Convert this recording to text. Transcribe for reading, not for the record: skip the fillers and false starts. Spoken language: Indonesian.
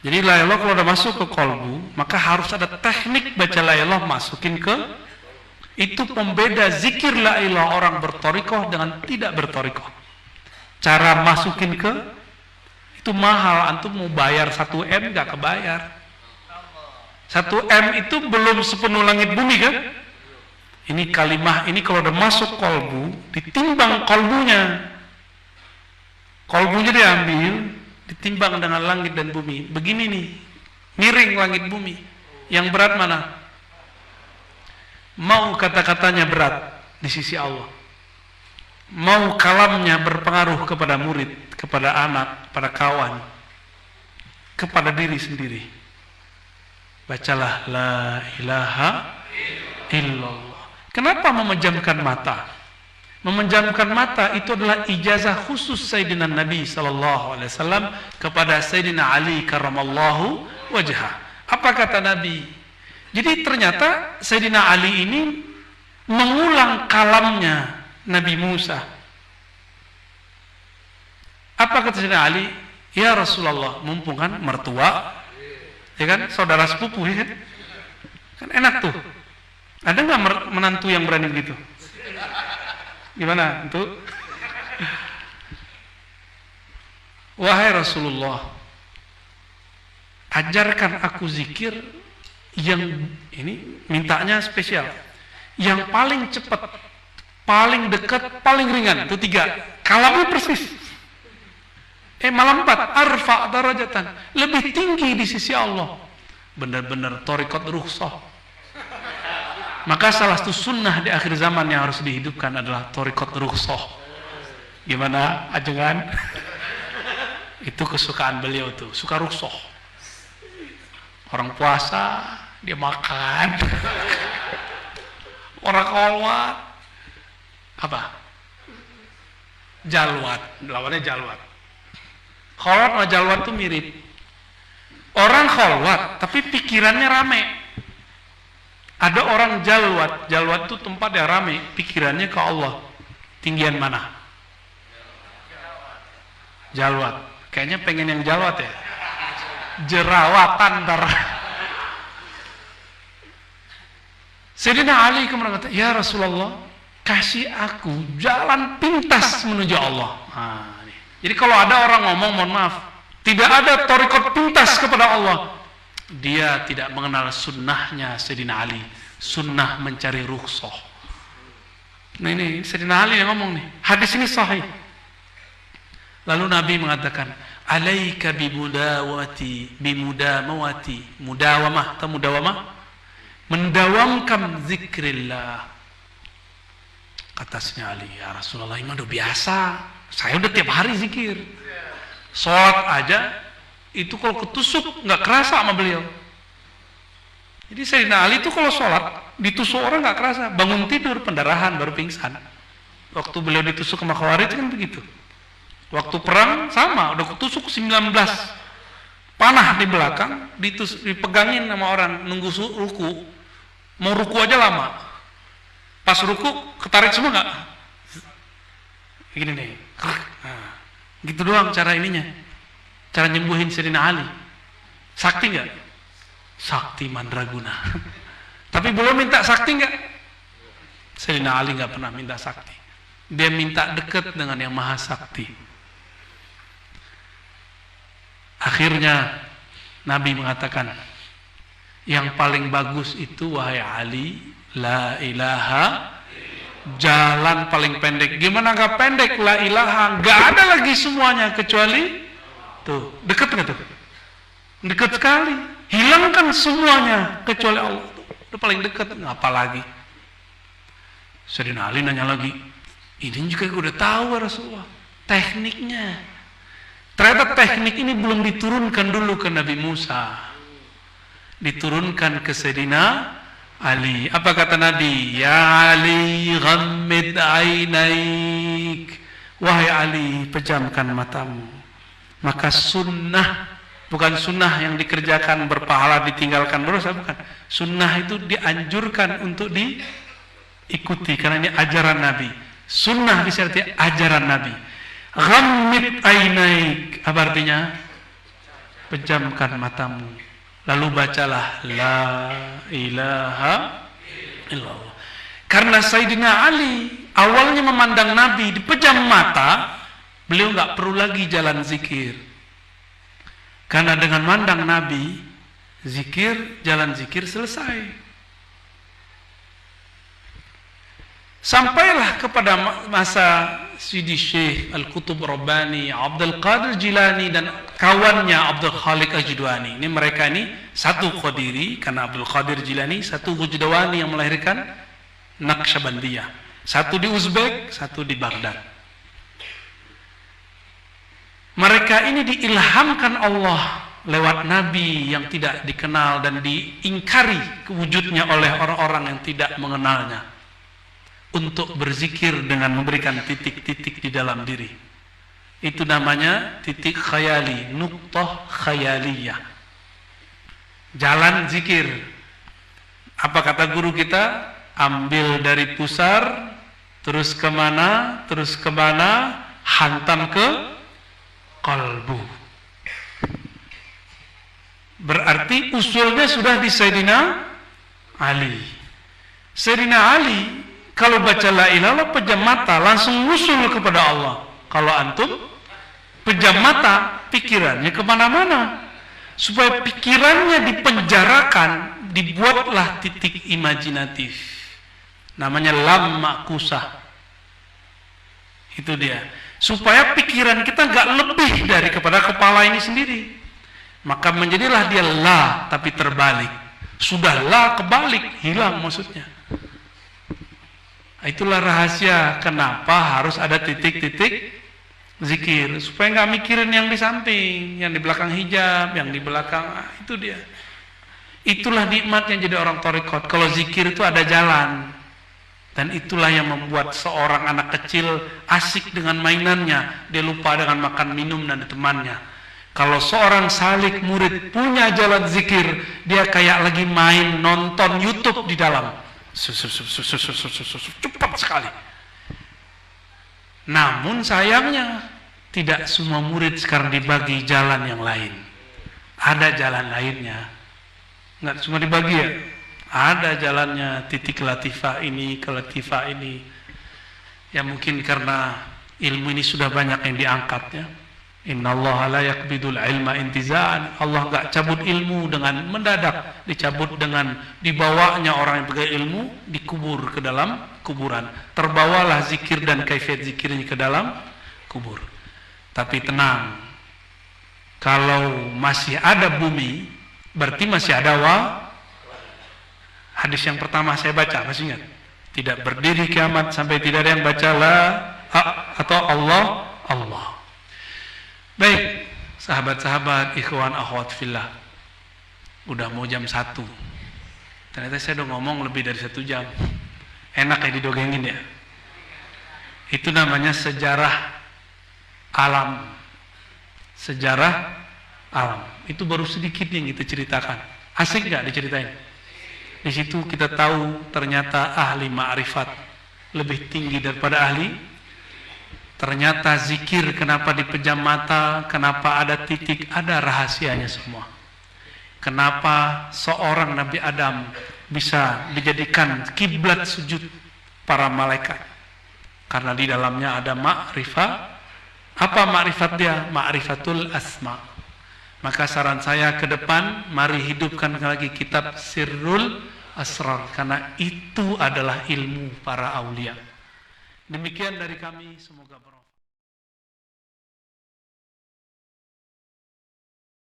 Jadi la ilallah kalau udah masuk ke kolbu, maka harus ada teknik baca la ilallah masukin ke, itu pembeda zikir la ilallah orang bertorikoh dengan tidak bertorikoh. Cara masukin ke, itu mahal, antum mau bayar 1 M gak kebayar. 1 M itu belum sepenuh langit bumi kan? Ini kalimah ini kalau udah masuk kolbu, ditimbang kolbunya. Kolbunya diambil, ditimbang dengan langit dan bumi. Begini nih, miring langit bumi. Yang berat mana? Mau kata-katanya berat di sisi Allah. Mau kalamnya berpengaruh kepada murid, kepada anak, kepada kawan, kepada diri sendiri. Bacalah la ilaha illallah. Kenapa memejamkan mata? Memejamkan mata itu adalah ijazah khusus Sayyidina Nabi SAW kepada Sayyidina Ali karramallahu wajhah. Apa kata Nabi? Jadi ternyata Sayyidina Ali ini mengulang kalamnya Nabi Musa. Apa kata Sayyidina Ali? Ya Rasulullah, mumpung kan mertua, ya kan, saudara sepupu, ya kan? Kan enak tuh. Ada nggak menantu yang berani begitu? Gimana itu? Wahai Rasulullah, ajarkan aku zikir yang ini mintanya spesial, yang paling cepat, paling dekat, paling ringan. Itu 3. Kalamnya persis. Malam 4, arfa darajatan, lebih tinggi di sisi Allah. Benar-benar thariqat rukhsah. Maka salah satu sunnah di akhir zaman yang harus dihidupkan adalah thariqat rukhsah. Gimana ajengan? Itu kesukaan beliau tuh, suka rukhsah. Orang puasa dia makan. Orang kolwat apa? Jalwat, lawannya jalwat. Kolwat sama jalwat tuh mirip. Orang kolwat tapi pikirannya rame. Ada orang jalwat, jalwat itu tempat yang rame, pikirannya ke Allah. Tinggian mana? Jalwat. Kayaknya pengen yang jalwat ya. Jerawatan ntar. Sayyidina Ali kemudian kata, ya Rasulullah, kasih aku jalan pintas menuju Allah. Nah, jadi kalau ada orang ngomong, mohon maaf, tidak ada thariqat pintas kepada Allah, dia tidak mengenal sunnahnya Sayyidina Ali, sunnah mencari rukhsah. Nah ini Sayyidina Ali yang ngomong nih, hadis ini sahih. Lalu Nabi mengatakan, alaika bimudawati, mudawamah atau mudawamah, mendawamkan zikrillah. Kata Sayyidina Ali, ya Rasulullah, ini udah biasa, saya udah tiap hari zikir. Sholat aja itu kalau ketusuk nggak kerasa sama beliau. Jadi Sayyidina Ali itu kalau sholat ditusuk orang nggak kerasa, bangun tidur pendarahan baru pingsan. Waktu beliau ditusuk sama Khawarij kan begitu. Waktu perang sama, udah ketusuk 19 panah di belakang, dipegangin sama orang nunggu ruku, mau ruku aja lama. Pas ruku ketarik semua nggak? Gini nih, nah, gitu doang cara ininya. Cara nyembuhin Sayyidina Ali. Sakti nggak? Sakti mandraguna. Tapi belum minta sakti nggak? Sayyidina Ali nggak pernah minta sakti. Dia minta dekat dengan yang maha sakti. Akhirnya Nabi mengatakan, yang paling bagus itu wahai Ali, la ilaha, jalan paling pendek. Gimana nggak pendek? La ilaha, nggak ada lagi semuanya kecuali tuh, dekat nggak tuh? Dekat sekali. Hilangkan semuanya kecuali Allah. Itu paling dekat. Apa lagi? Sayyidina Ali nanya lagi, ini juga gue udah tahu Rasulullah tekniknya. Ternyata teknik ini belum diturunkan dulu ke Nabi Musa, diturunkan ke Sayyidina Ali. Apa kata Nabi? Ya Ali, ghammid ainaik. Wahai Ali, pejamkan matamu. Maka sunnah, bukan sunnah yang dikerjakan berpahala ditinggalkan dosa, bukan. Sunnah itu dianjurkan untuk diikuti karena ini ajaran Nabi. Sunnah disertai ajaran Nabi. Ghammid ainaik, apa artinya? pejamkan matamu. Lalu bacalah la ilaha illallah. Karena Sayyidina Ali awalnya memandang Nabi dipejam mata, beliau nggak perlu lagi jalan zikir. Karena dengan mandang Nabi, jalan zikir selesai. Sampailah kepada masa Sidi Syekh Al-Qutub Rabbani, Abdul Qadir Jilani dan kawannya Abdul Khaliq Al-Jidwani. Ini mereka ini satu Qadiri karena Abdul Qadir Jilani, satu Gujdawani yang melahirkan Naqsyabandiyah. Satu di Uzbek, satu di Baghdad. Mereka ini diilhamkan Allah lewat Nabi yang tidak dikenal dan diingkari wujudnya oleh orang-orang yang tidak mengenalnya, untuk berzikir dengan memberikan titik-titik di dalam diri. Itu namanya titik khayali, nuqtah khayaliyah. Jalan zikir. Apa kata guru kita? Ambil dari pusar, terus kemana, hantam ke kalbu. Berarti usulnya sudah di Sayyidina Ali. Sayyidina Ali kalau baca la ilaha pejam mata langsung usul kepada Allah. Kalau antum pejam mata, pikirannya kemana-mana. Supaya pikirannya dipenjarakan, dibuatlah titik imajinatif. Namanya lam makusah. Itu dia. Supaya pikiran kita nggak lebih dari kepada kepala ini sendiri. Maka menjadilah dia la tapi terbalik. Sudah la kebalik, hilang maksudnya. Itulah rahasia kenapa harus ada titik-titik zikir, supaya nggak mikirin yang di samping, yang di belakang hijab, yang di belakang, itu dia. Itulah nikmatnya jadi orang thariqat. Kalau zikir itu ada jalan. Dan itulah yang membuat seorang anak kecil asik dengan mainannya, dia lupa dengan makan minum dan temannya. Kalau seorang salik murid punya jalan zikir, dia kayak lagi main nonton YouTube di dalam. Cepat sekali. Namun sayangnya tidak semua murid sekarang dibagi jalan yang lain. Ada jalan lainnya. Nggak cuma dibagi ya. Ada jalannya, titik latifah ini ke latifah ini. Ya mungkin karena ilmu ini sudah banyak yang diangkat ya. Innallaha la yaqbidul ilma intiza'an. Allah enggak cabut ilmu dengan mendadak, dicabut dengan dibawanya orang yang pegang ilmu dikubur ke dalam kuburan. Terbawalah zikir dan kaifiat zikirnya ke dalam kubur. Tapi tenang. Kalau masih ada bumi, berarti masih ada hadis yang pertama saya baca, masih ingat? Tidak berdiri kiamat sampai tidak ada yang baca la atau Allah. Baik, sahabat-sahabat, ikhwan, akhwat fillah. Udah mau jam 1. Ternyata saya udah ngomong lebih dari 1 jam. Enak ya didogengin ya. Itu namanya sejarah alam. Sejarah alam. Itu baru sedikit yang kita ceritakan. Asik nggak diceritain? Di situ kita tahu ternyata ahli ma'rifat lebih tinggi daripada ahli. Ternyata zikir kenapa dipejam mata, kenapa ada titik, ada rahasianya semua. Kenapa seorang Nabi Adam bisa dijadikan kiblat sujud para malaikat? Karena di dalamnya ada ma'rifat. Apa ma'rifat dia? Ma'rifatul asma. Maka saran saya ke depan, mari hidupkan lagi kitab Sirrul Asrar, karena itu adalah ilmu para aulia. Demikian dari kami, semoga bermanfaat.